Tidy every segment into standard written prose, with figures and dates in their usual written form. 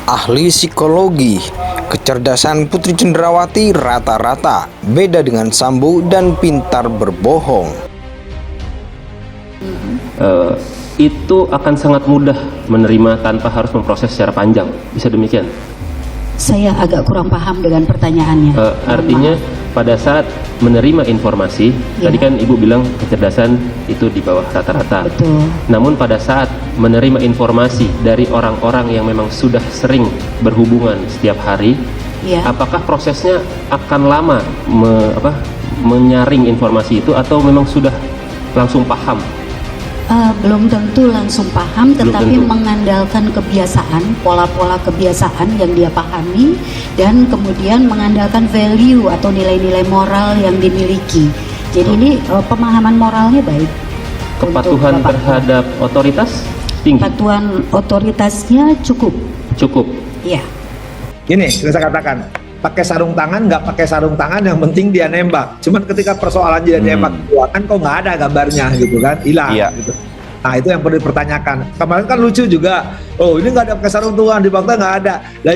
Ahli psikologi, kecerdasan Putri Cenderawati rata-rata, beda dengan Sambo dan pintar berbohong. Itu akan sangat mudah menerima tanpa harus memproses secara panjang. Bisa demikian? Saya agak kurang paham dengan pertanyaannya. Artinya pada saat menerima informasi, Ya. tadi kan Ibu bilang kecerdasan itu di bawah rata-rata. Betul. Namun pada saat menerima informasi dari orang-orang yang memang sudah sering berhubungan setiap hari, Ya. apakah prosesnya akan lama menyaring informasi itu atau memang sudah langsung paham? Belum tentu langsung paham, Belum tetapi tentu. mengandalkan kebiasaan, pola-pola kebiasaan yang dia pahami, dan kemudian mengandalkan value atau nilai-nilai moral yang dimiliki. Jadi ini pemahaman moralnya baik. Kepatuhan Untuk Bapak. terhadap otoritas tinggi? Kepatuhan otoritasnya cukup. Cukup. Ya. Gini, saya katakan, pakai sarung tangan nggak pakai sarung tangan, yang penting dia nembak. Cuman ketika persoalan dia nembak kan kok nggak ada gambarnya gitu kan, hilang. Iya. Gitu. Nah itu yang perlu dipertanyakan. Kemarin kan lucu juga, oh ini nggak ada pakai sarung tangan, di fakta nggak ada. Nah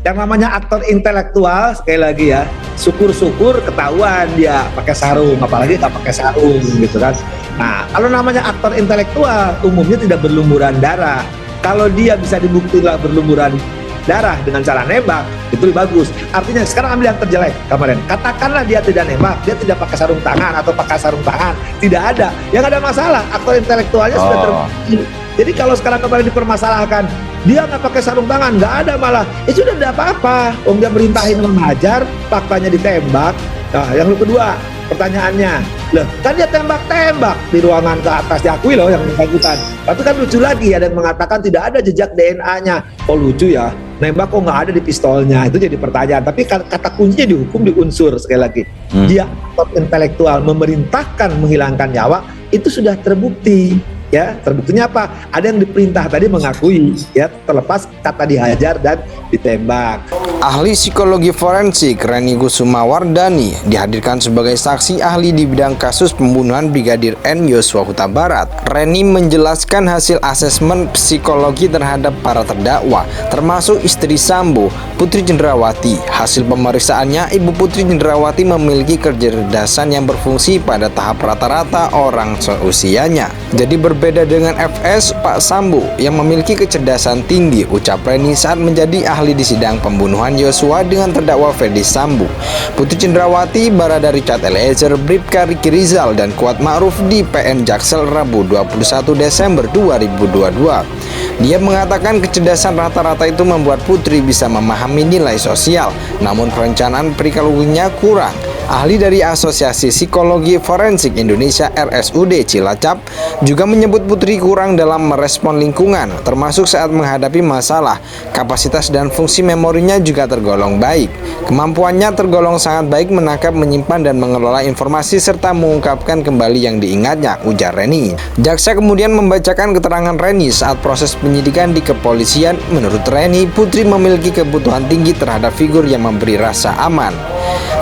yang namanya aktor intelektual, sekali lagi ya, syukur-syukur ketahuan dia pakai sarung, apalagi nggak pakai sarung gitu kan. Nah kalau namanya aktor intelektual umumnya tidak berlumuran darah. Kalau dia bisa dibuktikan berlumuran darah dengan cara nembak, itu lebih bagus. Artinya sekarang ambil yang terjelek kemarin, katakanlah dia tidak nembak, dia tidak pakai sarung tangan atau pakai sarung tangan, tidak ada, yang ada masalah, aktor intelektualnya sudah terbukti. Jadi kalau sekarang kemarin dipermasalahkan, dia nggak pakai sarung tangan, nggak ada malah, sudah tidak apa-apa, dia merintahin mengajar, faktanya ditembak. Nah yang kedua, pertanyaannya, loh kan dia tembak-tembak di ruangan ke atas, diakui loh yang bersangkutan. Tapi kan lucu lagi, ada yang mengatakan tidak ada jejak DNA-nya. Oh lucu ya, nembak kok nggak ada di pistolnya, itu jadi pertanyaan. Tapi kata kuncinya di hukum, di unsur, sekali lagi dia aktor intelektual memerintahkan menghilangkan nyawa, itu sudah terbukti. Ya, terbuktinya apa? Ada yang diperintah tadi mengakui, ya, terlepas kata dihajar dan ditembak. Ahli psikologi forensik Reni Kusumawardani dihadirkan sebagai saksi ahli di bidang kasus pembunuhan Brigadir N Yosua Huta Barat. Reni menjelaskan hasil asesmen psikologi terhadap para terdakwa, termasuk istri Sambo, Putri Cenderawati. Hasil pemeriksaannya, Ibu Putri Cenderawati memiliki kecerdasan yang berfungsi pada tahap rata-rata orang seusianya. Jadi berbeda dengan FS, Pak Sambo yang memiliki kecerdasan tinggi, ucap Reni saat menjadi ahli di sidang pembunuhan Yosua dengan terdakwa Ferdi Sambo. Putri Cenderawati, Barada Richard Eliezer, Bribka Riki Rizal, dan Kuat Ma'ruf di PN Jaksel Rabu 21 Desember 2022. Dia mengatakan kecerdasan rata-rata itu membuat Putri bisa memahami nilai sosial, namun perencanaan perilakunya kurang. Ahli dari Asosiasi Psikologi Forensik Indonesia RSUD Cilacap juga menyebut Putri kurang dalam merespon lingkungan, termasuk saat menghadapi masalah. Kapasitas dan fungsi memorinya juga tergolong baik. Kemampuannya tergolong sangat baik menangkap, menyimpan, dan mengelola informasi serta mengungkapkan kembali yang diingatnya, ujar Reni. Jaksa kemudian membacakan keterangan Reni saat proses penyidikan di kepolisian. Menurut Reni, Putri memiliki kebutuhan tinggi terhadap figur yang memberi rasa aman.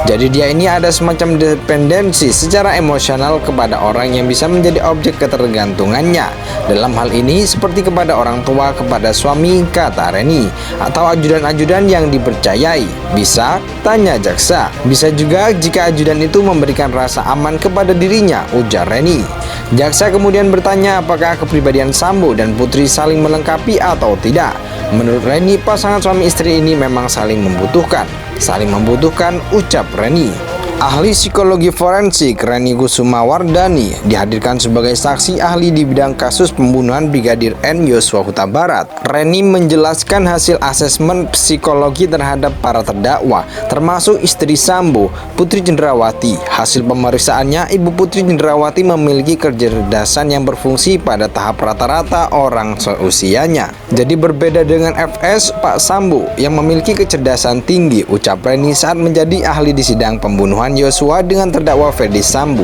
Jadi dia ini ada semacam dependensi secara emosional kepada orang yang bisa menjadi objek ketergantungannya. Dalam hal ini seperti kepada orang tua, kepada suami, kata Reni, atau ajudan-ajudan yang dipercayai. Bisa? Tanya jaksa. Bisa juga jika ajudan itu memberikan rasa aman kepada dirinya, ujar Reni. Jaksa kemudian bertanya apakah kepribadian Sambo dan Putri saling melengkapi atau tidak. Menurut Reni, pasangan suami istri ini memang saling membutuhkan. Saling membutuhkan, ucap Reni. Ahli psikologi forensik Reni Kusumawardani dihadirkan sebagai saksi ahli di bidang kasus pembunuhan Brigadir N Yosua Huta Barat. Reni menjelaskan hasil asesmen psikologi terhadap para terdakwa, termasuk istri Sambo, Putri Cenderawati. Hasil pemeriksaannya, Ibu Putri Cenderawati memiliki kecerdasan yang berfungsi pada tahap rata-rata orang seusianya. Jadi berbeda dengan FS, Pak Sambo yang memiliki kecerdasan tinggi, ucap Reni saat menjadi ahli di sidang pembunuhan Yosua dengan terdakwa Ferdi Sambo.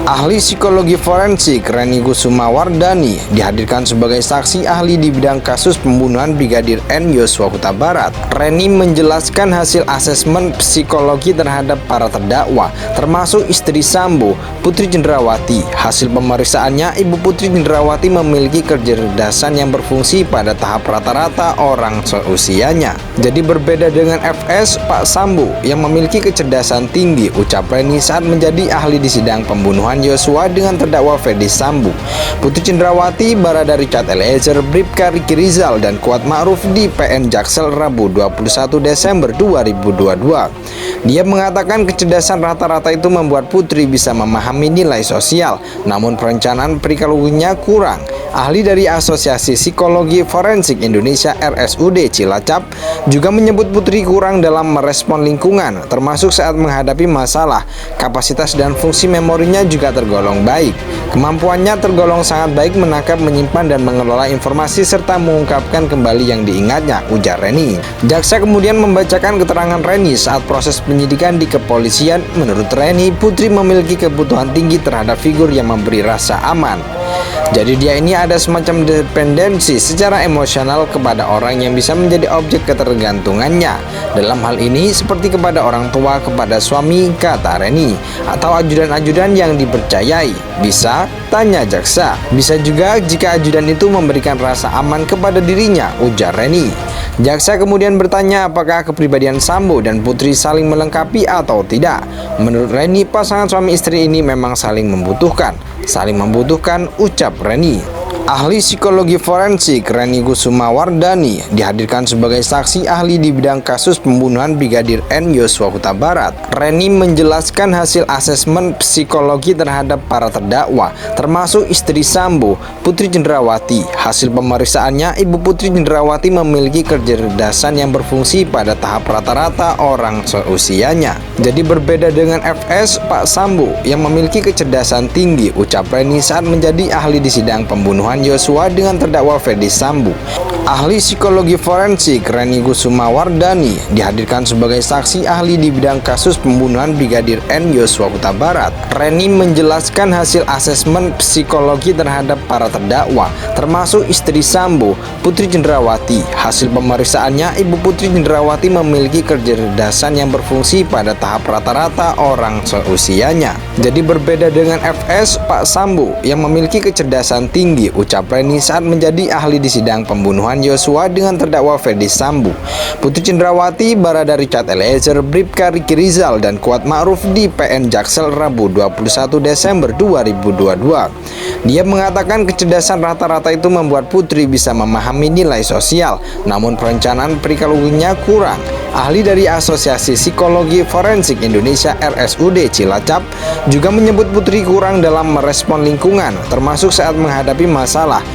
Ahli psikologi forensik Reni Kusumawardani dihadirkan sebagai saksi ahli di bidang kasus pembunuhan Brigadir N Yosua Huta Barat. Reni menjelaskan hasil asesmen psikologi terhadap para terdakwa, termasuk istri Sambo, Putri Cendrawati. Hasil pemeriksaannya, Ibu Putri Cendrawati memiliki kecerdasan yang berfungsi pada tahap rata-rata orang seusianya. Jadi berbeda dengan FS, Pak Sambo yang memiliki kecerdasan tinggi, ucap Reni saat menjadi ahli di sidang pembunuhan Yosua dengan terdakwa Ferdi Sambo, Putri Cendrawati, Barada Richard Eliezer, Bribka Riki Rizal, dan Kuat Ma'ruf di PN Jaksel Rabu 21 Desember 2022. Dia mengatakan kecerdasan rata-rata itu membuat Putri bisa memahami nilai sosial, namun perencanaan perilakunya kurang. Ahli dari Asosiasi Psikologi Forensik Indonesia RSUD Cilacap juga menyebut Putri kurang dalam merespon lingkungan, termasuk saat menghadapi masalah. Kapasitas dan fungsi memorinya juga tergolong baik. Kemampuannya tergolong sangat baik menangkap, menyimpan, dan mengelola informasi serta mengungkapkan kembali yang diingatnya, ujar Reni. Jaksa kemudian membacakan keterangan Reni saat proses penyidikan di kepolisian. Menurut Reni, Putri memiliki kebutuhan tinggi terhadap figur yang memberi rasa aman. Jadi dia ini ada semacam dependensi secara emosional kepada orang yang bisa menjadi objek ketergantungannya. Dalam hal ini seperti kepada orang tua, kepada suami, kata Reni, atau ajudan-ajudan yang dipercayai. Bisa? Tanya jaksa. Bisa juga jika ajudan itu memberikan rasa aman kepada dirinya, ujar Reni. Jaksa kemudian bertanya apakah kepribadian Sambo dan Putri saling melengkapi atau tidak. Menurut Reni, pasangan suami istri ini memang saling membutuhkan. Saling membutuhkan, ucap Reni. Ahli psikologi forensik Reni Kusumawardani dihadirkan sebagai saksi ahli di bidang kasus pembunuhan Brigadir N Yosua Huta Barat. Reni menjelaskan hasil asesmen psikologi terhadap para terdakwa, termasuk istri Sambo, Putri Cendrawati. Hasil pemeriksaannya, Ibu Putri Cendrawati memiliki kecerdasan yang berfungsi pada tahap rata-rata orang seusianya. Jadi berbeda dengan FS, Pak Sambo yang memiliki kecerdasan tinggi, ucap Reni saat menjadi ahli di sidang pembunuhan Yosua dengan terdakwa Ferdi Sambo. Ahli psikologi forensik Reni Kusumawardani dihadirkan sebagai saksi ahli di bidang kasus pembunuhan Brigadir N Yosua Huta Barat. Reni menjelaskan hasil asesmen psikologi terhadap para terdakwa, termasuk istri Sambo, Putri Cendrawati. Hasil pemeriksaannya, Ibu Putri Cendrawati memiliki kecerdasan yang berfungsi pada tahap rata-rata orang seusianya. Jadi berbeda dengan FS, Pak Sambo yang memiliki kecerdasan tinggi, ucap Reni saat menjadi ahli di sidang pembunuhan Yosua dengan terdakwa Ferdi Sambo, Putri Cendrawati, Barada Richard Eliezer, Bribka Riki Rizal, dan Kuat Ma'ruf di PN Jaksel Rabu 21 Desember 2022. Dia mengatakan kecerdasan rata-rata itu membuat Putri bisa memahami nilai sosial, namun perencanaan perilakunya kurang. Ahli dari Asosiasi Psikologi Forensik Indonesia RSUD Cilacap juga menyebut Putri kurang dalam merespon lingkungan, termasuk saat menghadapi masalah.